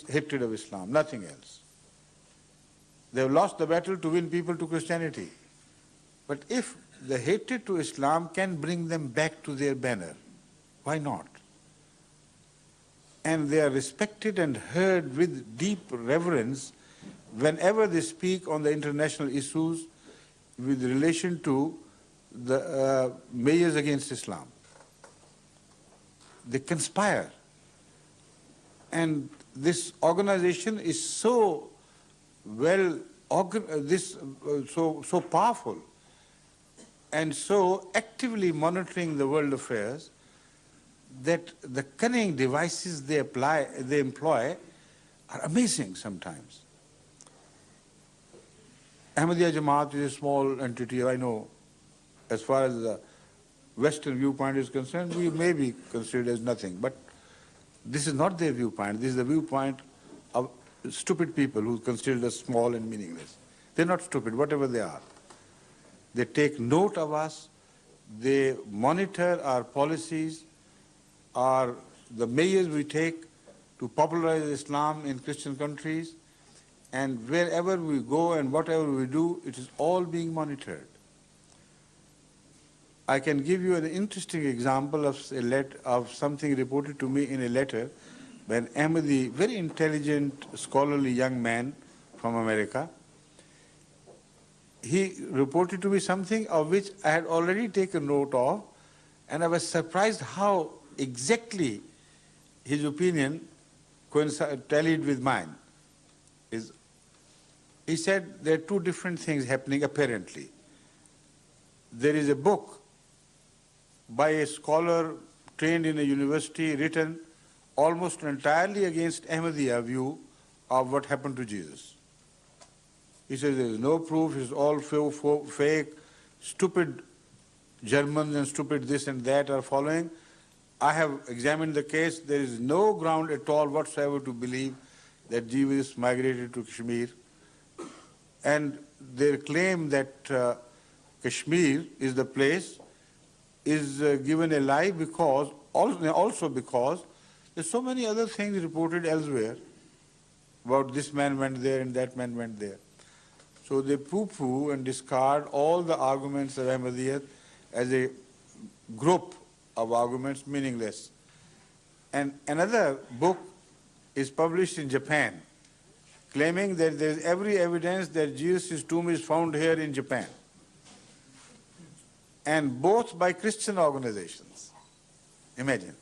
hatred of Islam, nothing else. They have lost the battle to win people to Christianity. But if the hatred to Islam can bring them back to their banner, why not? And they are respected and heard with deep reverence whenever they speak on the international issues with relation to the measures against Islam. They conspire. And this organization is so so powerful and so actively monitoring the world affairs that the cunning devices they employ are amazing sometimes. Ahmadiyya Jamaat is a small entity, I know. As far as the Western viewpoint is concerned, we may be considered as nothing. But this is not their viewpoint. This is the viewpoint of stupid people who consider us small and meaningless. They're not stupid, whatever they are. They take note of us. They monitor our policies, the measures we take to popularize Islam in Christian countries. And wherever we go and whatever we do, it is all being monitored. I can give you an interesting example of something reported to me in a letter by an Ahmadi, very intelligent, scholarly young man from America. He reported to me something of which I had already taken note of, and I was surprised how exactly his opinion tallied with mine. He said there are two different things happening apparently. There is a book by a scholar trained in a university written almost entirely against Ahmadiyya view of what happened to Jesus. He says there is no proof, it's all fake, stupid Germans and stupid this and that are following. I have examined the case. There is no ground at all whatsoever to believe that Jesus migrated to Kashmir. And their claim that Kashmir is the place is given a lie also because there's so many other things reported elsewhere about this man went there and that man went there. So they poo-poo and discard all the arguments of Ahmadiyyat as a group of arguments meaningless. And another book is published in Japan claiming that there is every evidence that Jesus' tomb is found here in Japan. And both by Christian organizations. Imagine.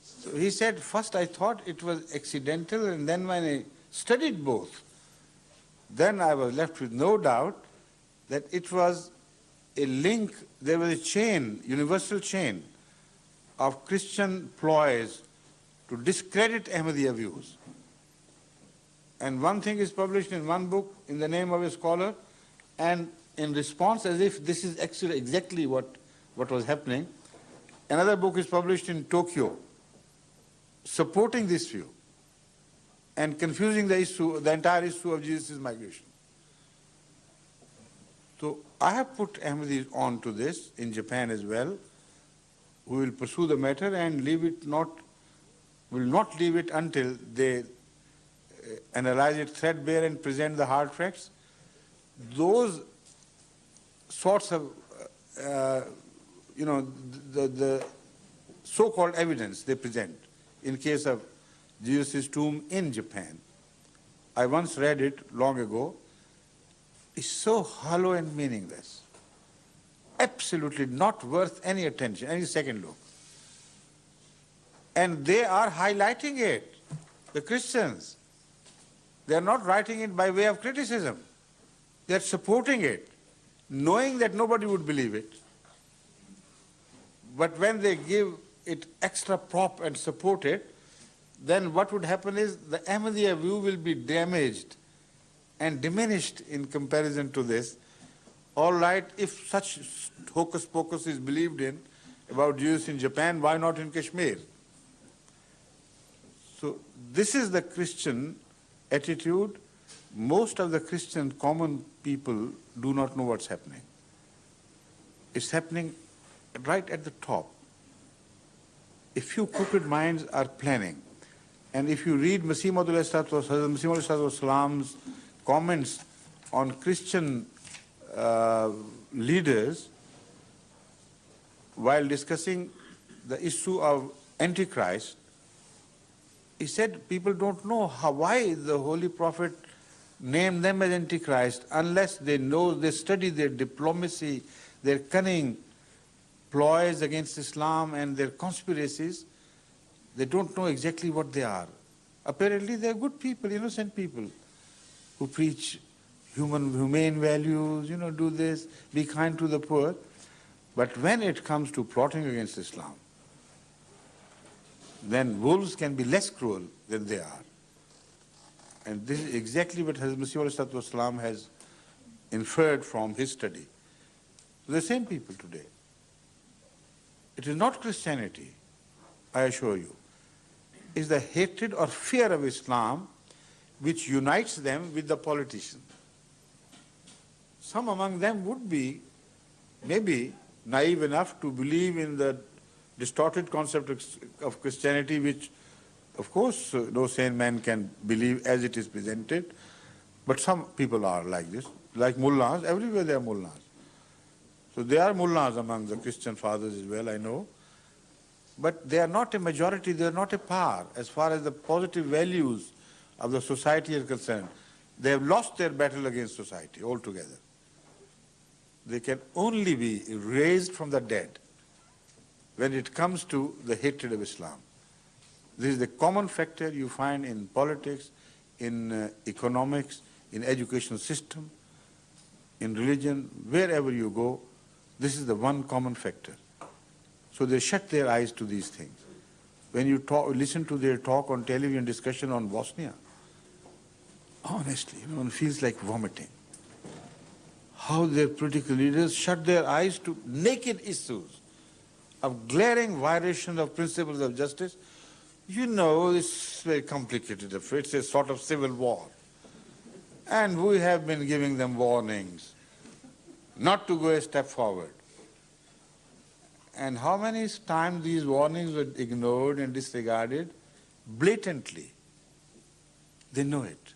So he said, first I thought it was accidental, and then when I studied both, then I was left with no doubt that it was a link, there was a chain, universal chain of Christian ploys to discredit Ahmadiyya views. And one thing is published in one book in the name of a scholar, and in response, as if this is actually exactly what was happening, another book is published in Tokyo supporting this view and confusing the entire issue of Jesus' migration. So I have put Ahmadis on to this in Japan as well, who will pursue the matter and will not leave it until they analyze it threadbare and present the hard facts. Those sorts of, the so-called evidence they present in case of Jesus' tomb in Japan, I once read it long ago, is so hollow and meaningless. Absolutely not worth any attention, any second look. And they are highlighting it, the Christians. They are not writing it by way of criticism. They are supporting it, knowing that nobody would believe it. But when they give it extra prop and support it, then what would happen is the Ahmadiyya view will be damaged and diminished in comparison to this. All right, if such hocus pocus is believed in about Jews in Japan, why not in Kashmir? So this is the Christian attitude. Most of the Christian common people do not know what's happening. It's happening right at the top. A few crooked minds are planning. And if you read Masih Maud's comments on Christian leaders while discussing the issue of Antichrist, he said people don't know why the Holy Prophet named them as Antichrist unless they know, they study their diplomacy, their cunning ploys against Islam and their conspiracies. They don't know exactly what they are. Apparently they are good people, innocent people who preach humane values, do this, be kind to the poor. But when it comes to plotting against Islam, then wolves can be less cruel than they are. And this is exactly what Hadhrat Mirza has inferred from his study. The same people today. It is not Christianity, I assure you. It's the hatred or fear of Islam which unites them with the politicians. Some among them would be maybe naive enough to believe in the distorted concept of Christianity, which, of course, no sane man can believe as it is presented. But some people are like this, like mullahs. Everywhere there are mullahs. So there are mullahs among the Christian fathers as well, I know. But they are not a majority, they are not a power as far as the positive values of the society are concerned. They have lost their battle against society altogether. They can only be raised from the dead when it comes to the hatred of Islam. This is the common factor you find in politics, in economics, in educational system, in religion, wherever you go. This is the one common factor. So they shut their eyes to these things. When you listen to their talk on television discussion on Bosnia, honestly, one feels like vomiting. How their political leaders shut their eyes to naked issues of glaring violation of principles of justice. It's very complicated. It's a sort of civil war. And we have been giving them warnings not to go a step forward. And how many times these warnings were ignored and disregarded? Blatantly. They know it.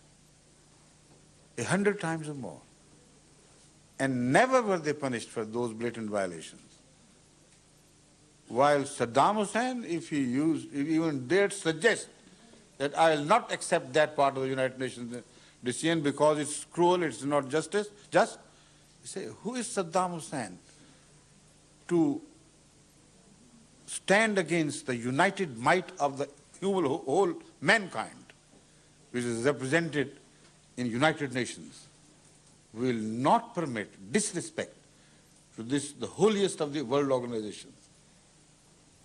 100 times or more. And never were they punished for those blatant violations. While Saddam Hussein, if he even dared suggest that I will not accept that part of the United Nations decision because it's cruel, it's not just, you say, who is Saddam Hussein to stand against the united might of the whole mankind, which is represented in United Nations? We will not permit disrespect to this, the holiest of the world organizations.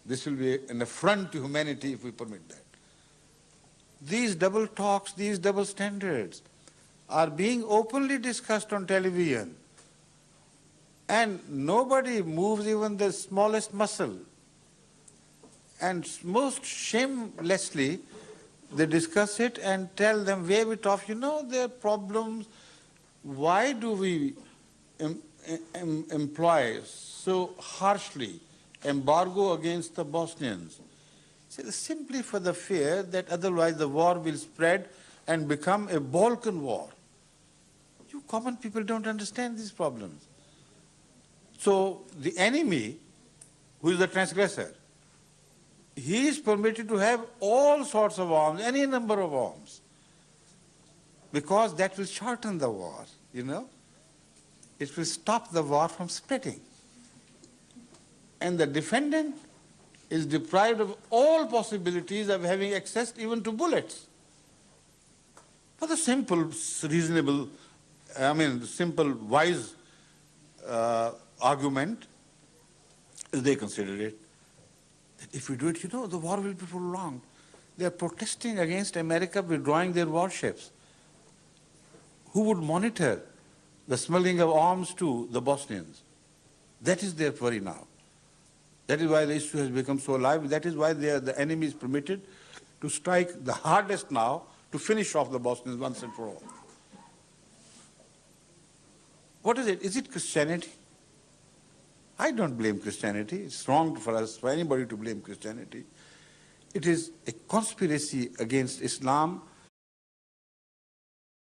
This will be an affront to humanity if we permit that. These double talks, these double standards are being openly discussed on television, and nobody moves even the smallest muscle. And most shamelessly, they discuss it and tell them, wave it off, there are problems. Why do we employ so harshly embargo against the Bosnians? Simply for the fear that otherwise the war will spread and become a Balkan war. You common people don't understand these problems. So the enemy, who is the transgressor, he is permitted to have all sorts of arms, any number of arms, because that will shorten the war, It will stop the war from spreading. And the defendant is deprived of all possibilities of having access even to bullets. For the simple, reasonable, simple, wise argument, as they consider it, that if we do it, the war will be prolonged. They are protesting against America withdrawing their warships. Who would monitor the smuggling of arms to the Bosnians? That is their worry now. That is why the issue has become so alive. That is why the enemy is permitted to strike the hardest now to finish off the Bosnians once and for all. What is it? Is it Christianity? I don't blame Christianity. It's wrong for anybody to blame Christianity. It is a conspiracy against Islam